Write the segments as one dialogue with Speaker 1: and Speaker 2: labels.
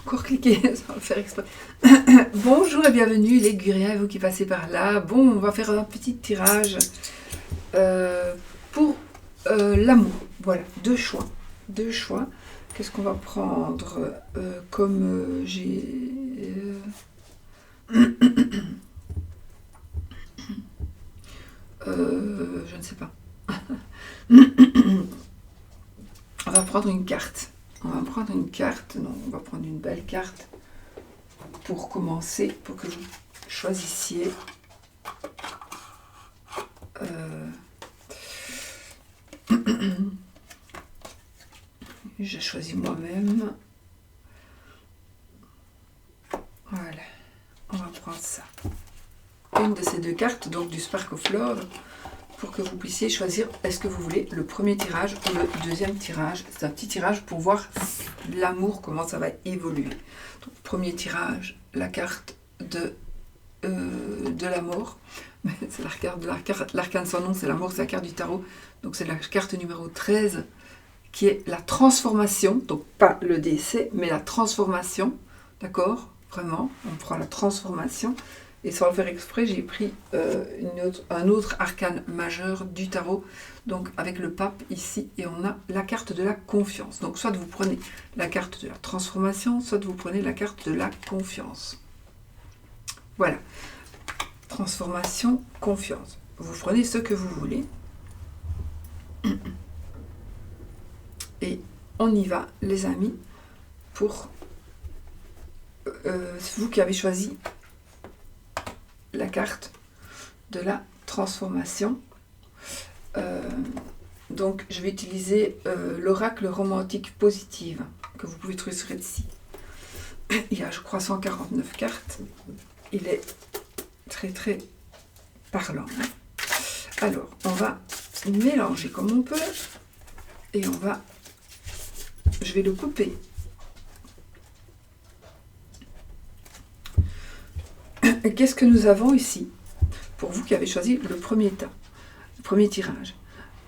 Speaker 1: encore cliqué sans le faire exprès. Bonjour et bienvenue les Guriens, vous qui passez par là. Bon, on va faire un petit tirage pour l'amour. Voilà, deux choix. Deux choix. Qu'est-ce qu'on va prendre comme j'ai... je ne sais pas. On va prendre une carte. On va prendre une carte. Non, on va prendre une belle carte pour commencer, pour que vous choisissiez. J'ai choisi moi-même. Voilà. On va prendre ça. Une de ces deux cartes, donc du Spark of Love, pour que vous puissiez choisir est-ce que vous voulez le premier tirage ou le deuxième tirage. C'est un petit tirage pour voir l'amour, comment ça va évoluer. Donc, premier tirage, la carte de la mort. C'est la carte de l'arcane sans nom, c'est l'amour, c'est la carte du tarot. Donc c'est la carte numéro 13 qui est la transformation. Donc pas le décès, mais la transformation. D'accord? Vraiment, on prend la transformation. Et sans le faire exprès, j'ai pris un autre arcane majeur du tarot, donc avec le pape ici, et on a la carte de la confiance. Donc soit vous prenez la carte de la transformation, soit vous prenez la carte de la confiance. Voilà. Transformation, confiance. Vous prenez ce que vous voulez. Et on y va, les amis, pour vous qui avez choisi la carte de la transformation. Donc je vais utiliser l'oracle romantique positive que vous pouvez trouver sur Etsy. Il y a, je crois, 149 cartes. Il est très très parlant. Alors on va mélanger comme on peut et je vais le couper. Qu'est-ce que nous avons ici? Pour vous qui avez choisi le premier tirage.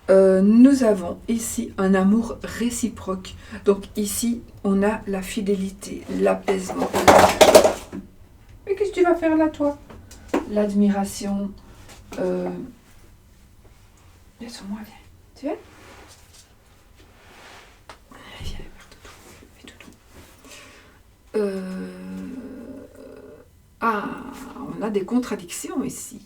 Speaker 1: Nous avons ici un amour réciproque. Donc ici, on a la fidélité, l'apaisement. Mais qu'est-ce que tu vas faire là, toi? L'admiration. Laisse-moi, viens. Tu viens? Viens, fais tout. On a des contradictions ici.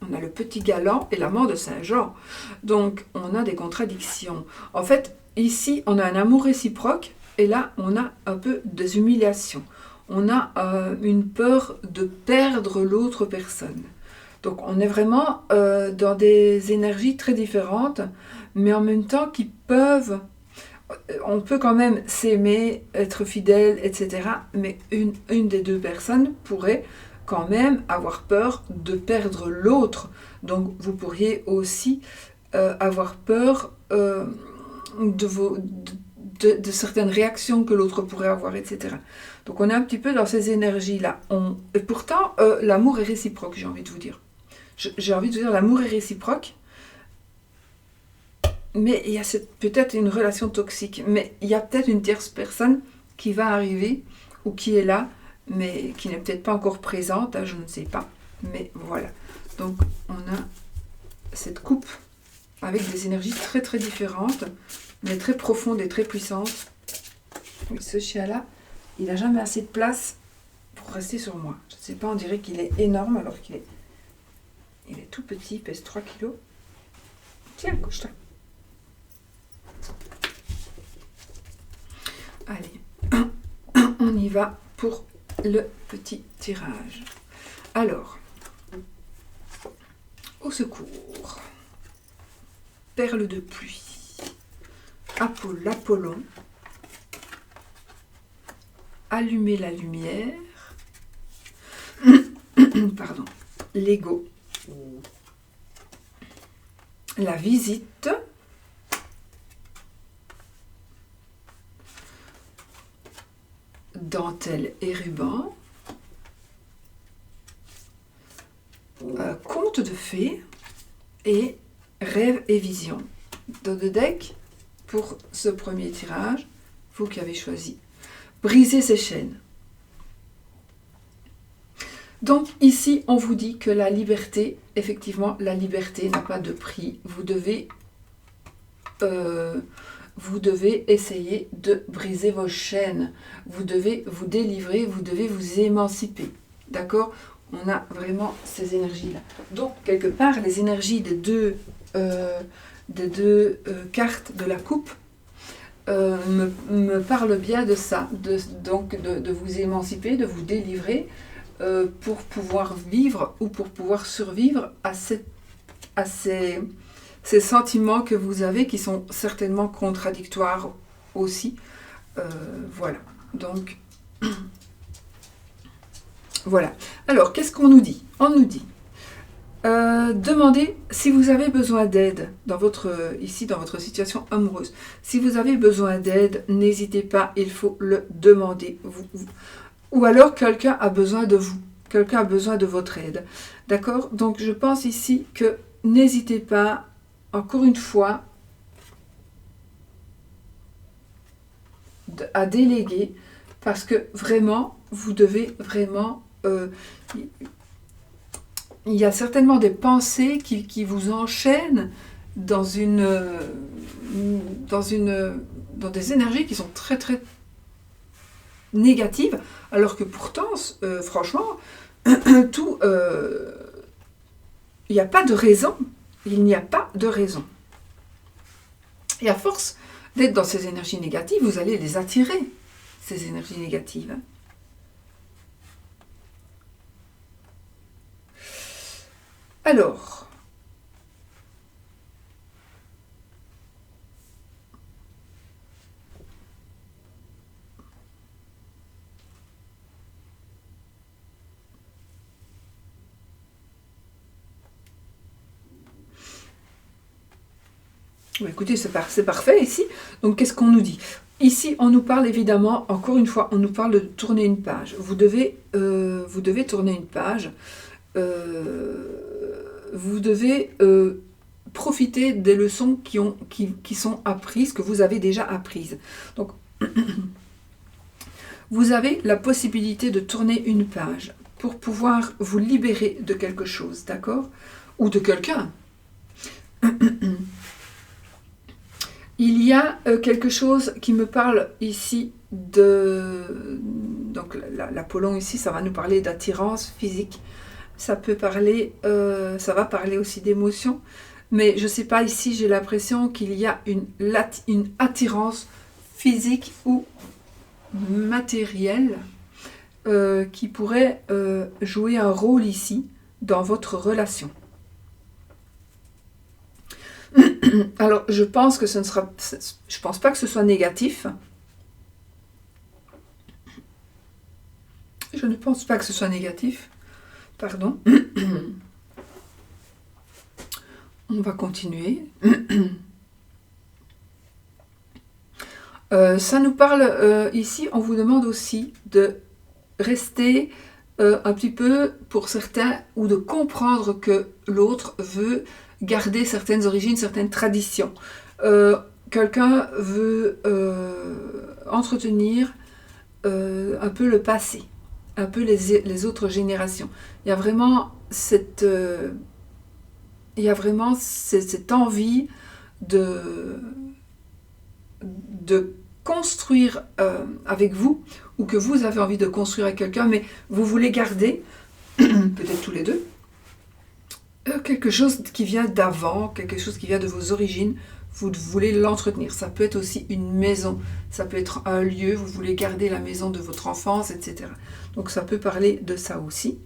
Speaker 1: On a le petit galant et l'amant de Saint-Jean. Donc, on a des contradictions. En fait, ici, on a un amour réciproque et là, on a un peu des humiliations. On a une peur de perdre l'autre personne. Donc, on est vraiment dans des énergies très différentes, mais en même temps qui peuvent... On peut quand même s'aimer, être fidèle, etc. Mais une des deux personnes pourrait quand même avoir peur de perdre l'autre. Donc vous pourriez aussi avoir peur de certaines réactions que l'autre pourrait avoir, etc. Donc on est un petit peu dans ces énergies-là. Et pourtant, l'amour est réciproque, j'ai envie de vous dire. J'ai envie de vous dire, l'amour est réciproque. Mais il y a peut-être une relation toxique. Mais il y a peut-être une tierce personne qui va arriver ou qui est là, mais qui n'est peut-être pas encore présente, hein, je ne sais pas. Mais voilà. Donc, on a cette coupe avec des énergies très très différentes, mais très profondes et très puissantes. Et ce chien-là, il n'a jamais assez de place pour rester sur moi. Je ne sais pas, on dirait qu'il est énorme alors qu'il est tout petit, il pèse 3 kilos. Tiens, couche-toi. Allez, on y va pour le petit tirage. Alors, au secours, perle de pluie, l'Apollon, allumer la lumière, pardon, l'ego, la visite, dentelle et ruban, conte de fées et rêve et vision. Dans le deck, pour ce premier tirage, vous qui avez choisi briser ses chaînes. Donc ici, on vous dit que la liberté, effectivement, la liberté n'a pas de prix. Vous devez essayer de briser vos chaînes. Vous devez vous délivrer, vous devez vous émanciper. D'accord? On a vraiment ces énergies-là. Donc, quelque part, les énergies des deux cartes de la coupe me parlent bien de ça. Donc, de vous émanciper, de vous délivrer pour pouvoir vivre ou pour pouvoir survivre à ces sentiments que vous avez qui sont certainement contradictoires aussi. Voilà. Donc, voilà. Alors, qu'est-ce qu'on nous dit? On nous dit, demandez si vous avez besoin d'aide ici dans votre situation amoureuse. Si vous avez besoin d'aide, n'hésitez pas, il faut le demander. Ou alors, quelqu'un a besoin de vous. Quelqu'un a besoin de votre aide. D'accord? Donc, je pense ici que n'hésitez pas, encore une fois, à déléguer, parce que vraiment, vous devez vraiment... il y a certainement des pensées qui vous enchaînent dans des énergies qui sont très très négatives, alors que pourtant, franchement, tout, il n'y a pas de raison. Il n'y a pas de raison. Et à force d'être dans ces énergies négatives, vous allez les attirer, ces énergies négatives. Alors, écoutez, c'est parfait ici. Donc, qu'est-ce qu'on nous dit? Ici, on nous parle évidemment, encore une fois, on nous parle de tourner une page. Vous devez tourner une page. Vous devez profiter des leçons qui sont apprises, que vous avez déjà apprises. Donc, vous avez la possibilité de tourner une page pour pouvoir vous libérer de quelque chose, d'accord? Ou de quelqu'un. Il y a quelque chose qui me parle ici de... Donc l'Apollon ici, ça va nous parler d'attirance physique. Ça peut parler, ça va parler aussi d'émotion. Mais je ne sais pas, ici j'ai l'impression qu'il y a une attirance physique ou matérielle qui pourrait jouer un rôle ici dans votre relation. Alors, je pense que je pense pas que ce soit négatif. Je ne pense pas que ce soit négatif. Pardon. On va continuer. Ça nous parle ici, on vous demande aussi de rester un petit peu, pour certains, ou de comprendre que l'autre veut garder certaines origines, certaines traditions. Quelqu'un veut entretenir un peu le passé, un peu les autres générations. Il y a vraiment cette envie de construire avec vous, ou que vous avez envie de construire avec quelqu'un, mais vous voulez garder, peut-être tous les deux, quelque chose qui vient d'avant, quelque chose qui vient de vos origines, vous voulez l'entretenir. Ça peut être aussi une maison, ça peut être un lieu, vous voulez garder la maison de votre enfance, etc. Donc ça peut parler de ça aussi.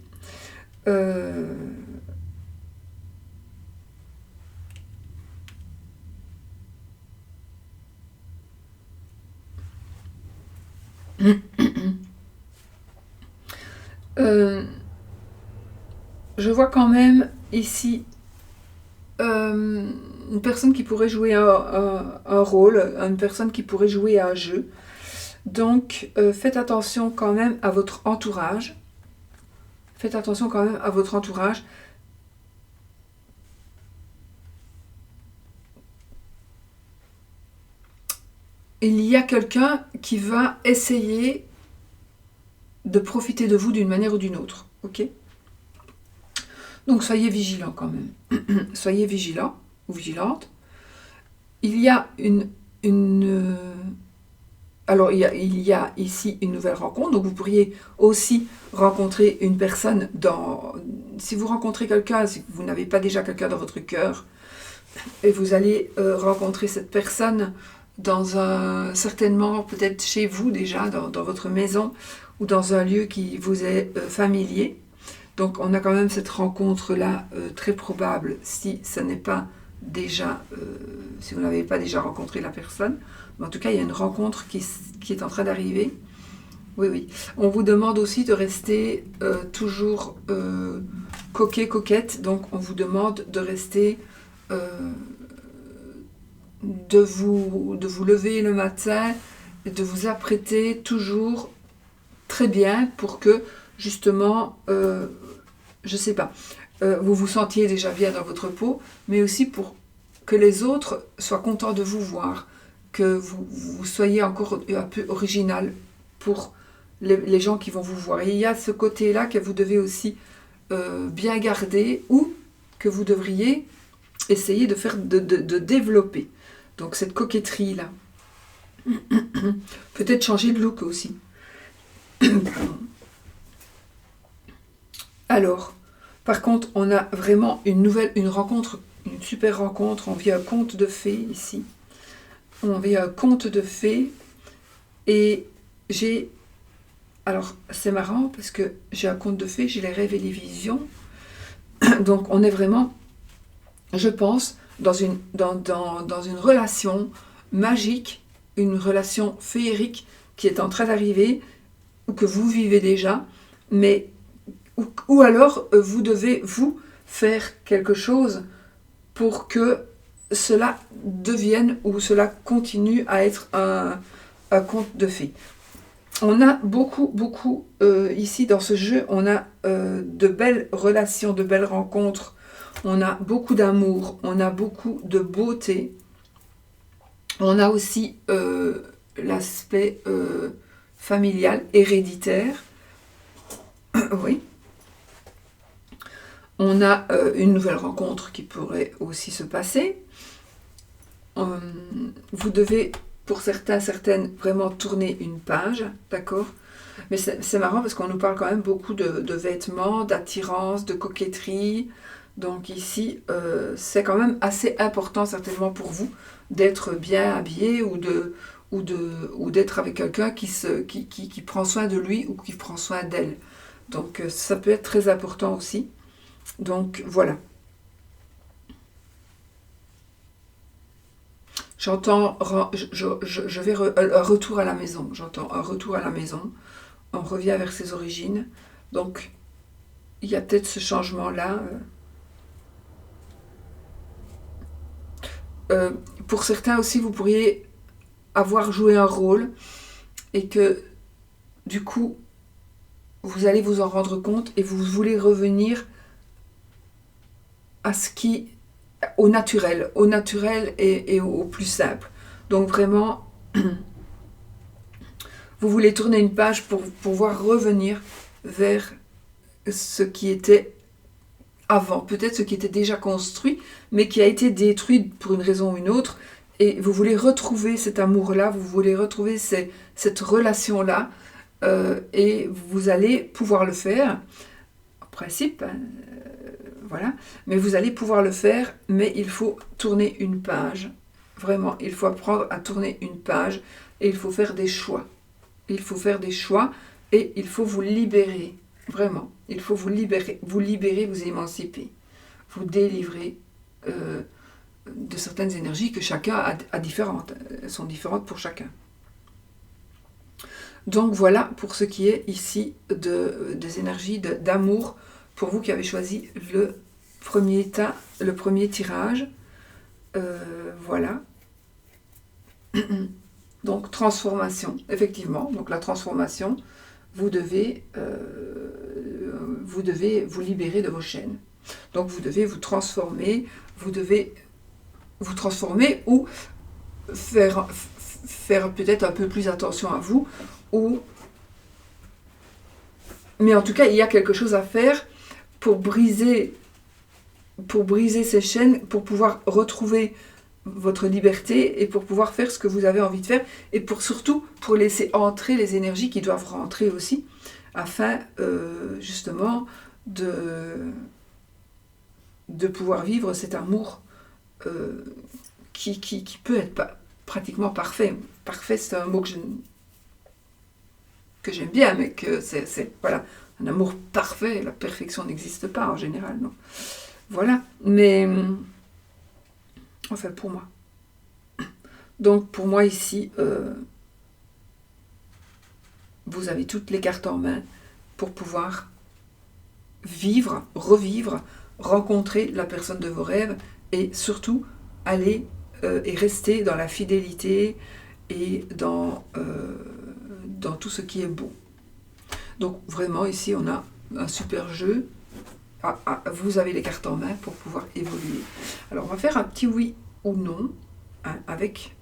Speaker 1: Je vois quand même ici une personne qui pourrait jouer un rôle, une personne qui pourrait jouer un jeu. Donc, faites attention quand même à votre entourage. Faites attention quand même à votre entourage. Il y a quelqu'un qui va essayer de profiter de vous d'une manière ou d'une autre. Ok ? Donc soyez vigilants quand même. Soyez vigilants ou vigilantes. Il y a alors il y a ici une nouvelle rencontre, donc vous pourriez aussi rencontrer une personne si vous rencontrez quelqu'un, si vous n'avez pas déjà quelqu'un dans votre cœur, et vous allez rencontrer cette personne certainement peut-être chez vous déjà, dans votre maison, ou dans un lieu qui vous est familier. Donc on a quand même cette rencontre-là très probable si ce n'est pas déjà, si vous n'avez pas déjà rencontré la personne. Mais en tout cas, il y a une rencontre qui est en train d'arriver. Oui, oui. On vous demande aussi de rester toujours coquet, coquette. Donc on vous demande de rester, de vous lever le matin, de vous apprêter toujours très bien pour que justement, je sais pas, vous vous sentiez déjà bien dans votre peau, mais aussi pour que les autres soient contents de vous voir, que vous soyez encore un peu original pour les gens qui vont vous voir. Et il y a ce côté-là que vous devez aussi bien garder ou que vous devriez essayer de développer. Donc cette coquetterie-là. Peut-être changer de look aussi. Alors, par contre, on a vraiment une rencontre, une super rencontre. On vit un conte de fées ici. On vit un conte de fées. Et alors, c'est marrant parce que j'ai un conte de fées, j'ai les rêves et les visions. Donc, on est vraiment, je pense, dans une relation magique, une relation féerique qui est en train d'arriver, ou que vous vivez déjà, mais ou alors vous devez vous faire quelque chose pour que cela devienne ou cela continue à être un conte de fées. On a beaucoup ici dans ce jeu, on a de belles relations, de belles rencontres, on a beaucoup d'amour, on a beaucoup de beauté, on a aussi l'aspect familial, héréditaire, oui. On a une nouvelle rencontre qui pourrait aussi se passer. Vous devez, pour certaines, vraiment tourner une page, d'accord? Mais c'est marrant parce qu'on nous parle quand même beaucoup de vêtements, d'attirance, de coquetterie. Donc ici, c'est quand même assez important certainement pour vous d'être bien habillé ou d'être avec quelqu'un qui prend soin de lui ou qui prend soin d'elle. Donc ça peut être très important aussi. Donc voilà. J'entends, je vais un retour à la maison. J'entends un retour à la maison. On revient vers ses origines. Donc il y a peut-être ce changement-là. Pour certains aussi, vous pourriez avoir joué un rôle et que du coup, vous allez vous en rendre compte et vous voulez revenir au naturel et au plus simple. Donc vraiment, vous voulez tourner une page pour pouvoir revenir vers ce qui était avant, peut-être ce qui était déjà construit, mais qui a été détruit pour une raison ou une autre, et vous voulez retrouver cet amour-là, vous voulez retrouver cette relation-là, et vous allez pouvoir le faire, en principe, voilà, mais vous allez pouvoir le faire, mais il faut tourner une page, vraiment, il faut apprendre à tourner une page, et il faut faire des choix. Il faut faire des choix, et il faut vous libérer, vraiment, il faut vous libérer, vous émanciper, vous délivrer de certaines énergies que chacun a différentes, elles sont différentes pour chacun. Donc voilà pour ce qui est ici des énergies d'amour pour vous qui avez choisi le premier tirage. Voilà. Donc transformation, effectivement. Donc la transformation, vous devez vous libérer de vos chaînes. Donc vous devez vous transformer, ou faire peut-être un peu plus attention à vous, mais en tout cas il y a quelque chose à faire pour briser pour briser ces chaînes, pour pouvoir retrouver votre liberté et pour pouvoir faire ce que vous avez envie de faire et surtout pour laisser entrer les énergies qui doivent rentrer aussi afin justement de pouvoir vivre cet amour qui peut être pratiquement parfait. Parfait, c'est un mot que j'aime bien, mais que c'est voilà, un amour parfait. La perfection n'existe pas en général, non. Voilà, mais enfin pour moi. Donc pour moi ici, vous avez toutes les cartes en main pour pouvoir vivre, revivre, rencontrer la personne de vos rêves et surtout aller et rester dans la fidélité et dans tout ce qui est beau. Donc vraiment ici on a un super jeu. Vous avez les cartes en main pour pouvoir évoluer. Alors on va faire un petit oui ou non avec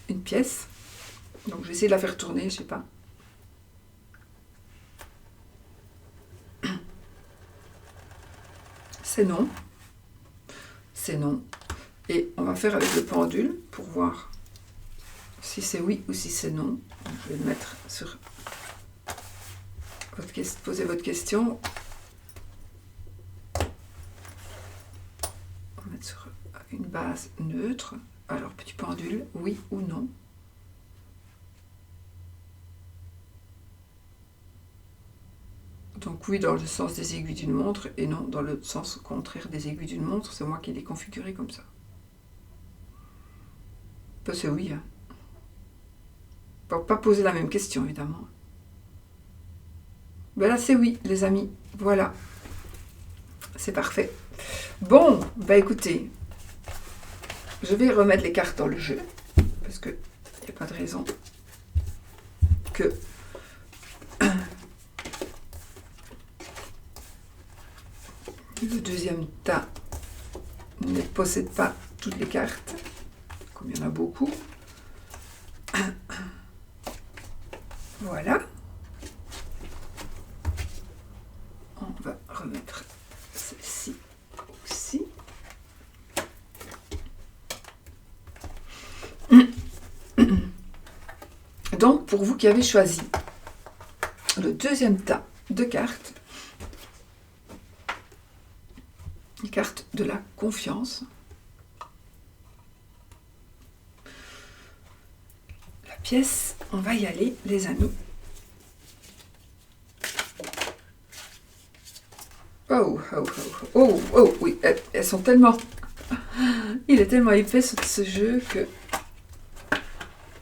Speaker 1: une pièce. Donc je vais essayer de la faire tourner, je sais pas. C'est non. C'est non. Et on va faire avec le pendule pour voir si c'est oui ou si c'est non. Donc, je vais le mettre sur poser votre question. On va mettre sur une base neutre. Alors, petit pendule, oui ou non. Donc oui dans le sens des aiguilles d'une montre et non dans le sens contraire des aiguilles d'une montre. C'est moi qui l'ai configuré comme ça. C'est oui. Hein. Pour pas poser la même question, évidemment. Ben là, c'est oui, les amis. Voilà. C'est parfait. Bon, bah écoutez, je vais remettre les cartes dans le jeu, parce qu'il n'y a pas de raison que le deuxième tas ne possède pas toutes les cartes, comme il y en a beaucoup. Voilà. On va remettre celle-ci aussi. Donc, pour vous qui avez choisi le deuxième tas de cartes, les cartes de la confiance, la pièce, on va y aller, les amis. Oh, oh, oh, oh, oh, oui, elles sont tellement... Il est tellement épais ce jeu que...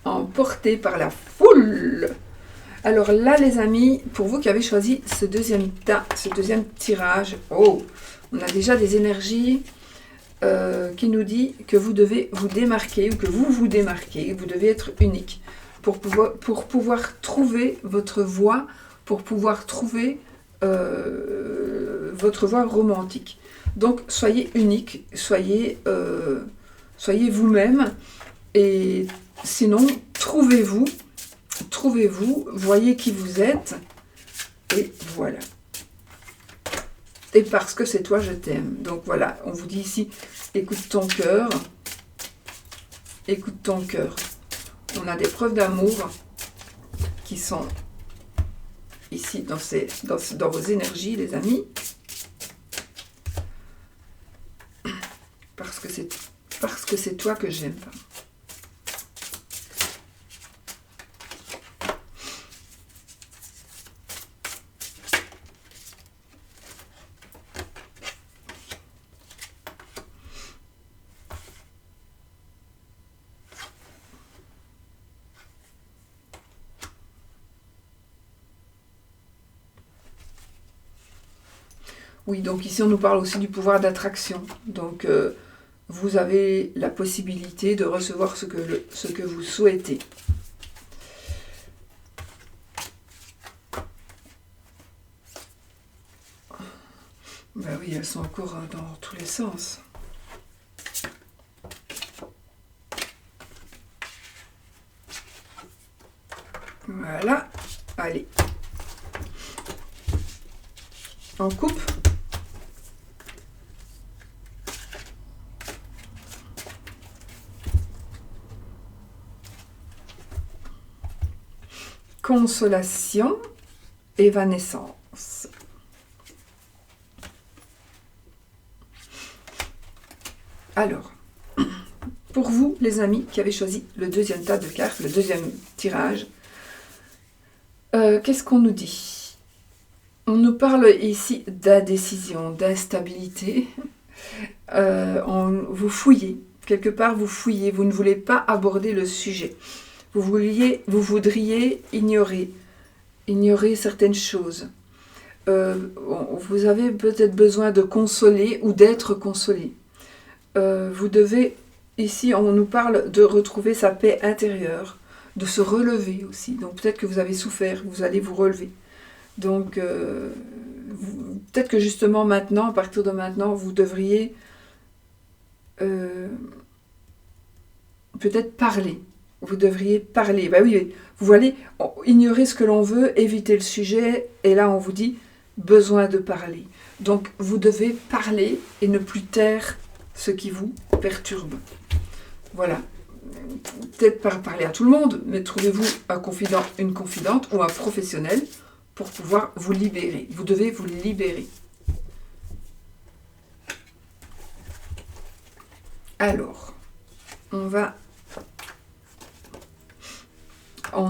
Speaker 1: Emporté par la foule. Alors là, les amis, pour vous qui avez choisi ce deuxième tas, ce deuxième tirage, oh, on a déjà des énergies qui nous dit que vous devez vous démarquer ou que vous vous démarquez, vous devez être unique pour pouvoir trouver votre voie, pour pouvoir trouver votre voie romantique. Donc, soyez unique, soyez vous-même et sinon, trouvez-vous, voyez qui vous êtes, et voilà. Et parce que c'est toi, je t'aime. Donc voilà, on vous dit ici, écoute ton cœur, écoute ton cœur. On a des preuves d'amour qui sont ici dans vos énergies, les amis. Parce que c'est toi que j'aime. Oui, donc ici on nous parle aussi du pouvoir d'attraction. Donc vous avez la possibilité de recevoir ce que vous souhaitez. Ben oui, elles sont encore dans tous les sens. Voilà, allez. On coupe. consolation, évanescence. Alors, pour vous, les amis, qui avez choisi le deuxième tas de cartes, le deuxième tirage, qu'est-ce qu'on nous dit? On nous parle ici d'indécision, d'instabilité. Vous fouillez, quelque part vous fouillez, vous ne voulez pas aborder le sujet. Vous voudriez ignorer certaines choses. Vous avez peut-être besoin de consoler ou d'être consolé. Vous devez, ici on nous parle de retrouver sa paix intérieure, de se relever aussi. Donc peut-être que vous avez souffert, vous allez vous relever. Donc peut-être que justement maintenant, à partir de maintenant, vous devriez peut-être parler. Vous devriez parler. Ben oui, vous allez ignorer ce que l'on veut, éviter le sujet, et là on vous dit besoin de parler. Donc vous devez parler et ne plus taire ce qui vous perturbe. Voilà. Peut-être pas parler à tout le monde, mais trouvez-vous un confident, une confidente ou un professionnel pour pouvoir vous libérer. Vous devez vous libérer. Alors, on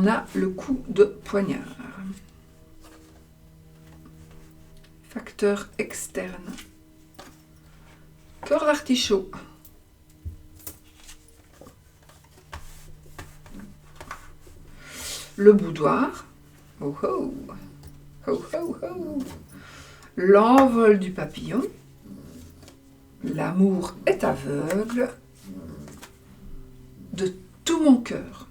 Speaker 1: a le coup de poignard. Facteur externe. Cœur d'artichaut. Le boudoir. Oh oh. Oh oh oh. L'envol du papillon. L'amour est aveugle. De tout mon cœur.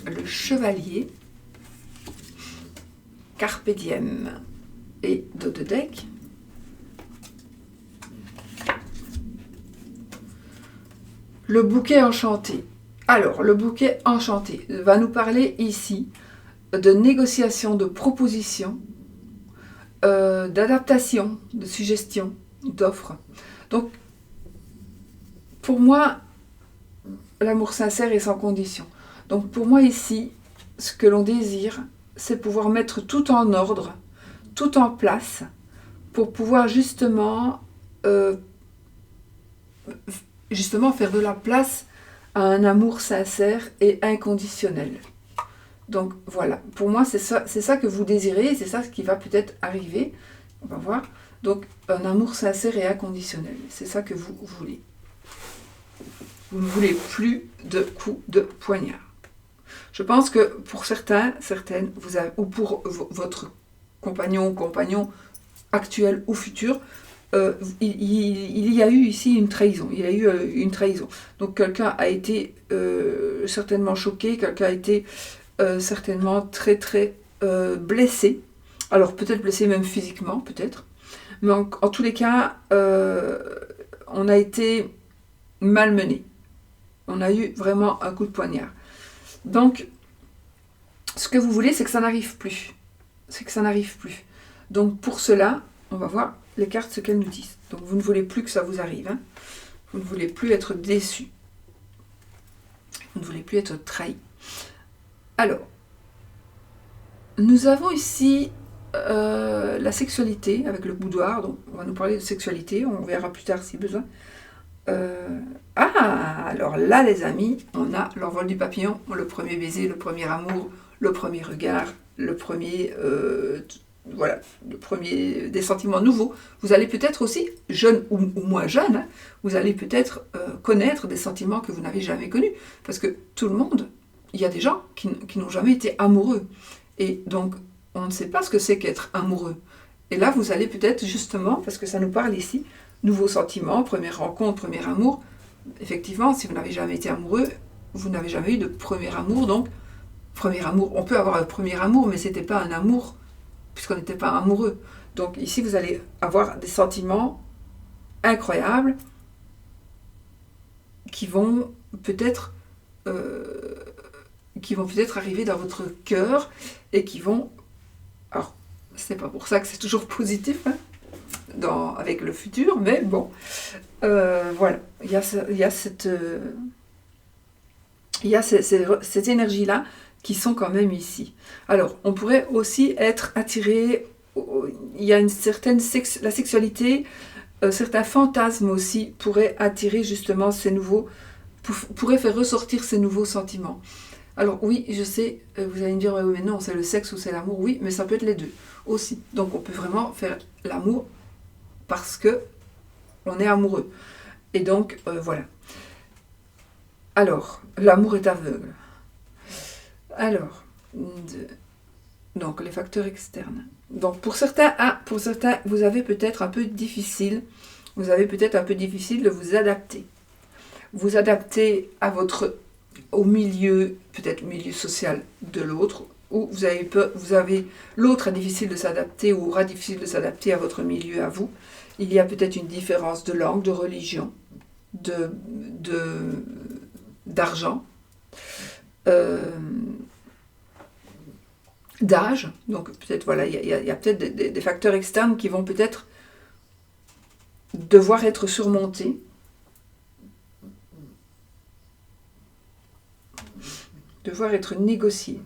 Speaker 1: Le chevalier. Carpe diem. Et dos de deck. Le bouquet enchanté. Alors, le bouquet enchanté va nous parler ici de négociation, de proposition, d'adaptation, de suggestion, d'offre. Donc, pour moi, l'amour sincère est sans condition. Donc, pour moi ici, ce que l'on désire, c'est pouvoir mettre tout en ordre, tout en place, pour pouvoir justement faire de la place à un amour sincère et inconditionnel. Donc voilà, pour moi c'est ça que vous désirez, et c'est ça ce qui va peut-être arriver, on va voir. Donc un amour sincère et inconditionnel, c'est ça que vous voulez. Vous ne voulez plus de coups de poignard. Je pense que pour certaines, ou pour votre compagnon actuel ou futur, il y a eu ici une trahison. Il y a eu une trahison. Donc quelqu'un a été certainement choqué, quelqu'un a été certainement très très blessé. Alors peut-être blessé même physiquement, peut-être. Mais en tous les cas, on a été malmené. On a eu vraiment un coup de poignard. Donc, ce que vous voulez, c'est que ça n'arrive plus. C'est que ça n'arrive plus. Donc pour cela, on va voir les cartes, ce qu'elles nous disent. Donc vous ne voulez plus que ça vous arrive. Hein. Vous ne voulez plus être déçu. Vous ne voulez plus être trahi. Alors, nous avons ici la sexualité avec le boudoir. Donc on va nous parler de sexualité. On verra plus tard si besoin. Alors là, les amis, on a l'envol du papillon, le premier baiser, le premier amour, le premier regard, le premier... voilà, le premier des sentiments nouveaux. Vous allez peut-être aussi, jeune ou moins jeune, hein, vous allez peut-être connaître des sentiments que vous n'avez jamais connus. Parce que tout le monde, il y a des gens qui n'ont jamais été amoureux. Et donc, on ne sait pas ce que c'est qu'être amoureux. Et là, vous allez peut-être justement, parce que ça nous parle ici, nouveaux sentiments, première rencontre, premier amour. Effectivement, si vous n'avez jamais été amoureux, vous n'avez jamais eu de premier amour. Donc, premier amour, on peut avoir un premier amour, mais ce n'était pas un amour puisqu'on n'était pas amoureux. Donc ici, vous allez avoir des sentiments incroyables qui vont peut-être arriver dans votre cœur et qui vont... Alors, c'est pas pour ça que c'est toujours positif hein, avec le futur, mais bon, voilà, il y a cette énergie-là qui sont quand même ici. Alors, on pourrait aussi être attiré, il y a une certaine la sexualité, certains fantasmes aussi pourraient attirer justement ces nouveaux, pourraient faire ressortir ces nouveaux sentiments. Alors oui, je sais, vous allez me dire, oui, mais non, c'est le sexe ou c'est l'amour, oui, mais ça peut être les deux aussi. Donc on peut vraiment faire l'amour parce que on est amoureux. Et donc, voilà. Alors, l'amour est aveugle. Alors, donc les facteurs externes. Donc pour certains, vous avez peut-être un peu difficile, de vous adapter. Vous adapter à au milieu, peut-être milieu social de l'autre, ou vous avez l'autre a difficile de s'adapter ou aura difficile de s'adapter à votre milieu, à vous. Il y a peut-être une différence de langue, de religion, d'argent, d'âge. Donc peut-être voilà, il y a peut-être des facteurs externes qui vont peut-être devoir être surmontés. Devoir être négociés.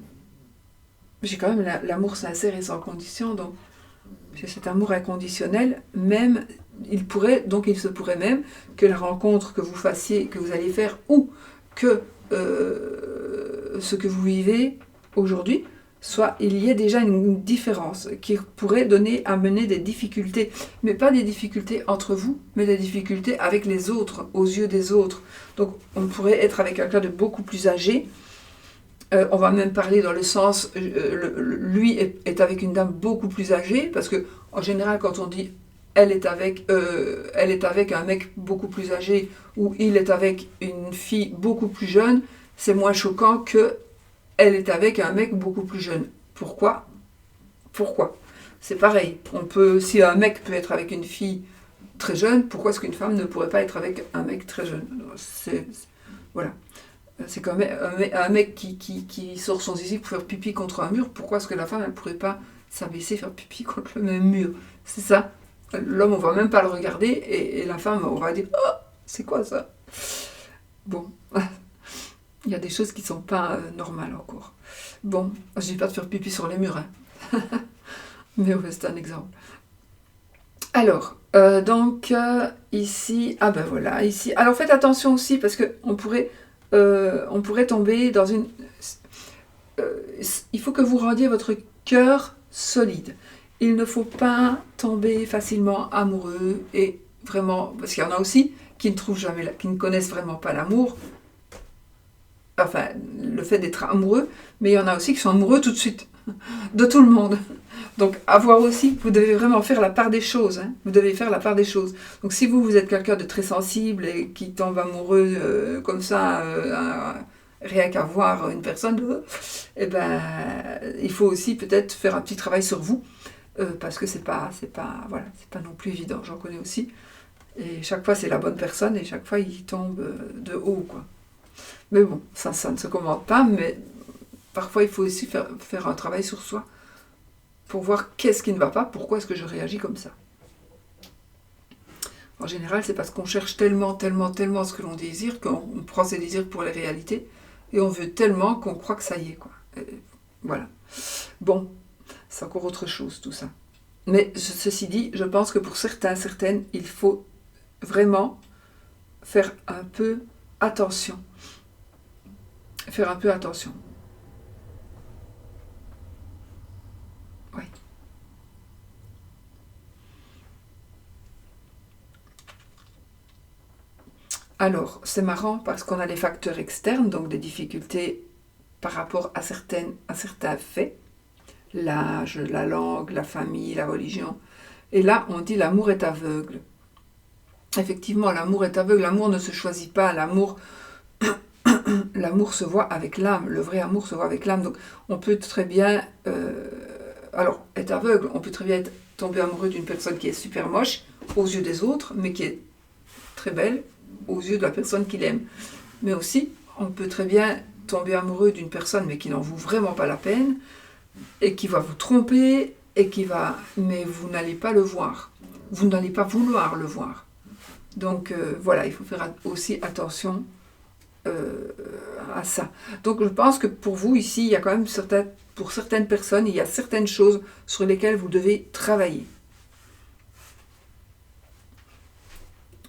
Speaker 1: J'ai quand même l'amour sincère et sans condition, donc c'est cet amour inconditionnel, même il se pourrait même que la rencontre que vous fassiez, que vous allez faire, ou que ce que vous vivez aujourd'hui, soit il y ait déjà une différence qui pourrait amener des difficultés, mais pas des difficultés entre vous, mais des difficultés avec les autres, aux yeux des autres. Donc on pourrait être avec quelqu'un de beaucoup plus âgé. On va même parler dans le sens, lui est avec une dame beaucoup plus âgée, parce que en général, quand on dit elle est avec un mec beaucoup plus âgé, ou il est avec une fille beaucoup plus jeune, c'est moins choquant que elle est avec un mec beaucoup plus jeune. Pourquoi ? C'est pareil. Si un mec peut être avec une fille très jeune, pourquoi est-ce qu'une femme ne pourrait pas être avec un mec très jeune ? Voilà. C'est comme un mec qui sort son zizi pour faire pipi contre un mur. Pourquoi est-ce que la femme ne pourrait pas s'abaisser et faire pipi contre le même mur ? C'est ça. L'homme, on ne va même pas le regarder et la femme, on va dire « Oh, c'est quoi ça ?» Bon, il y a des choses qui ne sont pas normales encore. Bon, je ne dis pas de faire pipi sur les murs, hein. Mais c'est un exemple. Alors, ici, ben voilà, ici. Alors faites attention aussi parce qu'on pourrait tomber dans une... il faut que vous rendiez votre cœur solide. Il ne faut pas tomber facilement amoureux et vraiment... Parce qu'il y en a aussi qui ne connaissent vraiment pas l'amour. Enfin, le fait d'être amoureux, mais il y en a aussi qui sont amoureux tout de suite. De tout le monde. Donc, avoir aussi, vous devez vraiment faire la part des choses. Hein. Vous devez faire la part des choses. Donc, si vous êtes quelqu'un de très sensible et qui tombe amoureux comme ça, rien qu'à voir une personne, il faut aussi peut-être faire un petit travail sur vous, parce que c'est pas non plus évident. J'en connais aussi. Et chaque fois, c'est la bonne personne et chaque fois, il tombe de haut, quoi. Mais bon, ça ne se commande pas, mais parfois, il faut aussi faire un travail sur soi pour voir qu'est-ce qui ne va pas, pourquoi est-ce que je réagis comme ça. En général, c'est parce qu'on cherche tellement ce que l'on désire, qu'on prend ses désirs pour les réalités, et on veut tellement qu'on croit que ça y est, quoi. Voilà. Bon, c'est encore autre chose, tout ça. Mais ceci dit, je pense que pour certaines, il faut vraiment faire un peu attention. Faire un peu attention. Oui. Alors, c'est marrant parce qu'on a des facteurs externes, donc des difficultés par rapport à certains faits. L'âge, la langue, la famille, la religion. Et là, on dit l'amour est aveugle. Effectivement, l'amour est aveugle. L'amour ne se choisit pas. L'amour se voit avec l'âme. Le vrai amour se voit avec l'âme. Donc, on peut très bien... être aveugle. On peut très bien tomber amoureux d'une personne qui est super moche aux yeux des autres, mais qui est très belle aux yeux de la personne qu'il aime. Mais aussi, on peut très bien tomber amoureux d'une personne, mais qui n'en vaut vraiment pas la peine, et qui va vous tromper, mais vous n'allez pas le voir. Vous n'allez pas vouloir le voir. Donc voilà, il faut faire aussi attention à ça. Donc je pense que pour vous, ici, il y a quand même pour certaines personnes, il y a certaines choses sur lesquelles vous devez travailler.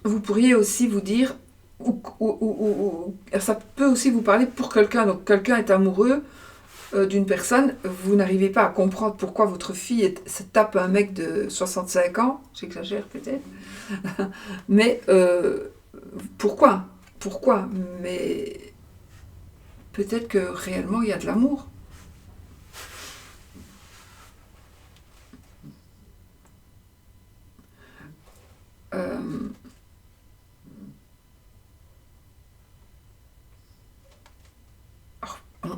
Speaker 1: Vous pourriez aussi vous dire, ça peut aussi vous parler pour quelqu'un. Donc quelqu'un est amoureux d'une personne, vous n'arrivez pas à comprendre pourquoi votre fille se tape un mec de 65 ans, j'exagère peut-être, mais pourquoi Mais peut-être que réellement il y a de l'amour. Euh,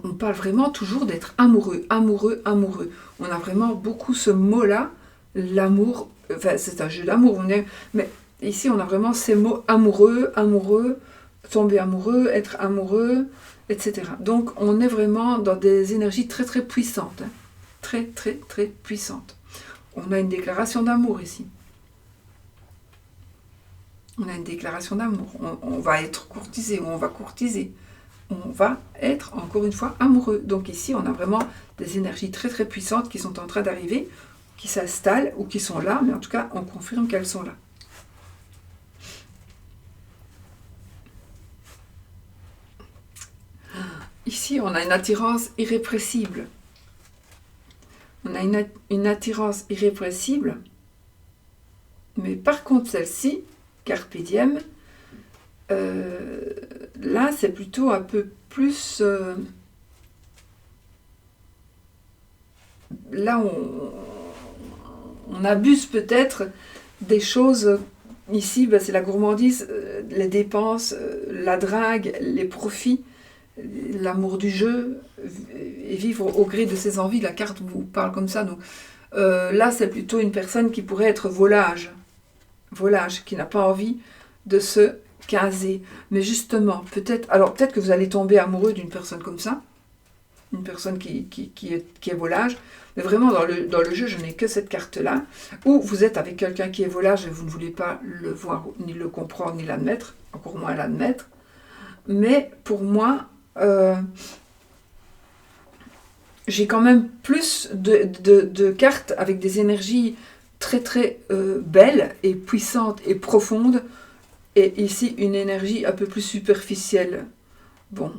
Speaker 1: on parle vraiment toujours d'être amoureux, amoureux, amoureux. On a vraiment beaucoup ce mot-là, l'amour, enfin c'est un jeu d'amour, mais ici on a vraiment ces mots amoureux, amoureux, tomber amoureux, être amoureux, etc. Donc on est vraiment dans des énergies très très puissantes, hein. Très très très puissantes. On a une déclaration d'amour ici. On a une déclaration d'amour. On va être courtisé ou on va courtiser. On va être, encore une fois, amoureux. Donc ici, on a vraiment des énergies très très puissantes qui sont en train d'arriver, qui s'installent ou qui sont là, mais en tout cas, on confirme qu'elles sont là. Ici, on a une attirance irrépressible. On a une attirance irrépressible, mais par contre, celle-ci, Carpe Diem, là, c'est plutôt un peu plus... là, on abuse peut-être des choses. Ici, ben, c'est la gourmandise, les dépenses, la drague, les profits, l'amour du jeu, et vivre au gré de ses envies. La carte vous parle comme ça. Donc, là, c'est plutôt une personne qui pourrait être volage, qui n'a pas envie de se caser. Mais justement, peut-être que vous allez tomber amoureux d'une personne comme ça, une personne qui est volage, mais vraiment dans le jeu, je n'ai que cette carte-là, où vous êtes avec quelqu'un qui est volage et vous ne voulez pas le voir, ni le comprendre, ni l'admettre, encore moins l'admettre. Mais pour moi, j'ai quand même plus de cartes avec des énergies très très belles et puissantes et profondes, et ici une énergie un peu plus superficielle. Bon,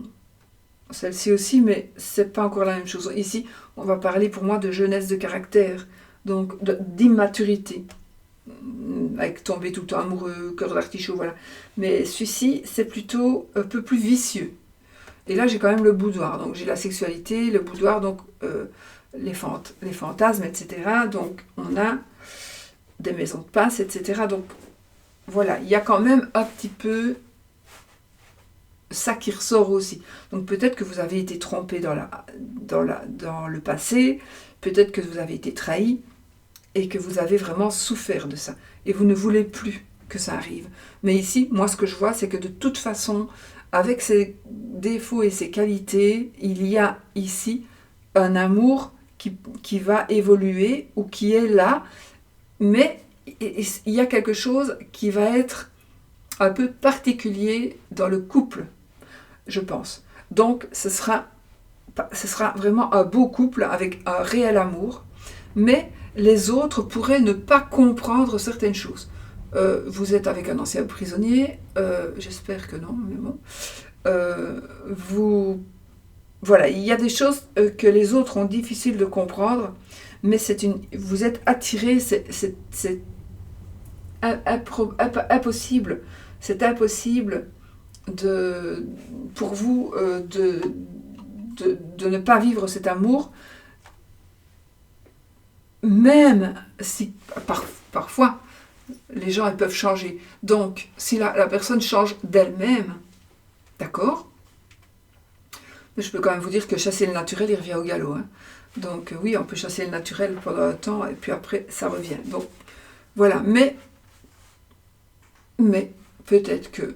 Speaker 1: celle-ci aussi, mais c'est pas encore la même chose. Ici, on va parler pour moi de jeunesse de caractère, donc d'immaturité, avec tomber tout le temps amoureux, cœur d'artichaut, voilà. Mais celui-ci, c'est plutôt un peu plus vicieux. Et là, j'ai quand même le boudoir, donc j'ai la sexualité, le boudoir, donc les fantasmes, etc. Donc on a des maisons de passe, etc. Donc voilà, il y a quand même un petit peu ça qui ressort aussi. Donc peut-être que vous avez été trompé dans le passé, peut-être que vous avez été trahi et que vous avez vraiment souffert de ça. Et vous ne voulez plus que ça arrive. Mais ici, moi ce que je vois, c'est que de toute façon, avec ses défauts et ses qualités, il y a ici un amour qui va évoluer ou qui est là, mais il y a quelque chose qui va être un peu particulier dans le couple, je pense. Donc, ce sera vraiment un beau couple avec un réel amour, mais les autres pourraient ne pas comprendre certaines choses. Vous êtes avec un ancien prisonnier, j'espère que non, mais bon. Voilà, il y a des choses que les autres ont difficile de comprendre, mais vous êtes attirés, c'est impossible. C'est impossible pour vous de ne pas vivre cet amour, même si parfois les gens ils peuvent changer. Donc, si la personne change d'elle-même, d'accord, mais je peux quand même vous dire que chasser le naturel, il revient au galop. Hein. Donc oui, on peut chasser le naturel pendant un temps et puis après, ça revient. Donc voilà, mais peut-être que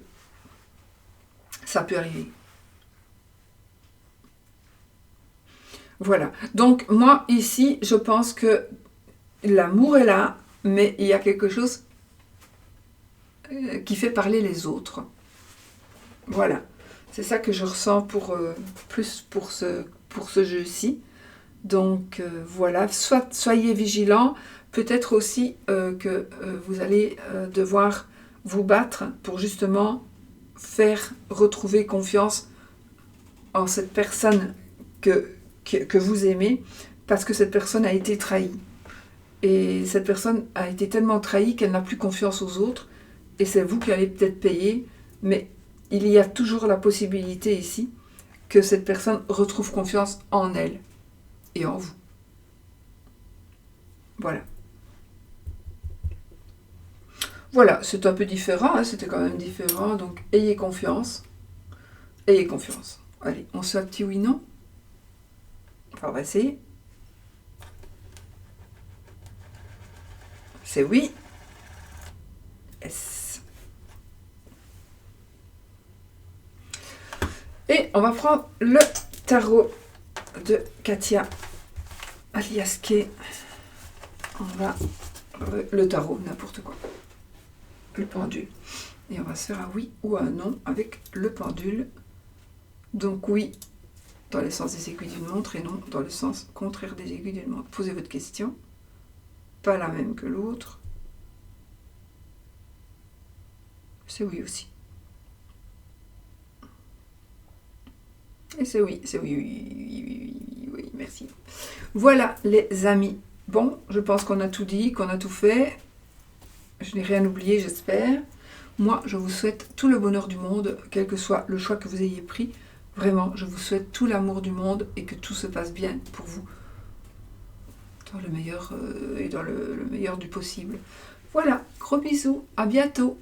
Speaker 1: ça peut arriver. Voilà. Donc moi, ici, je pense que l'amour est là, mais il y a quelque chose qui fait parler les autres. Voilà. C'est ça que je ressens plus pour ce jeu-ci. Donc voilà, soit soyez vigilants, peut-être aussi que vous allez devoir vous battre pour justement faire retrouver confiance en cette personne que vous aimez, parce que cette personne a été trahie. Et cette personne a été tellement trahie qu'elle n'a plus confiance aux autres, et c'est vous qui allez peut-être payer, mais il y a toujours la possibilité ici que cette personne retrouve confiance en elle et en vous. Voilà. Voilà, c'est un peu différent, hein, c'était quand même différent, donc ayez confiance. Ayez confiance. Allez, on se fait un petit oui-non. Enfin, on va essayer. C'est oui. S. Et on va prendre le tarot de Katia alias Kay. On va... Le tarot, n'importe quoi. Le pendule. Et on va se faire un oui ou un non avec le pendule. Donc oui, dans le sens des aiguilles d'une montre et non dans le sens contraire des aiguilles d'une montre. Posez votre question. Pas la même que l'autre. C'est oui aussi. Et c'est oui, oui, merci. Voilà les amis. Bon, je pense qu'on a tout dit, qu'on a tout fait. Je n'ai rien oublié, j'espère. Moi, je vous souhaite tout le bonheur du monde, quel que soit le choix que vous ayez pris. Vraiment, je vous souhaite tout l'amour du monde et que tout se passe bien pour vous. Dans le meilleur et dans le meilleur du possible. Voilà, gros bisous, à bientôt.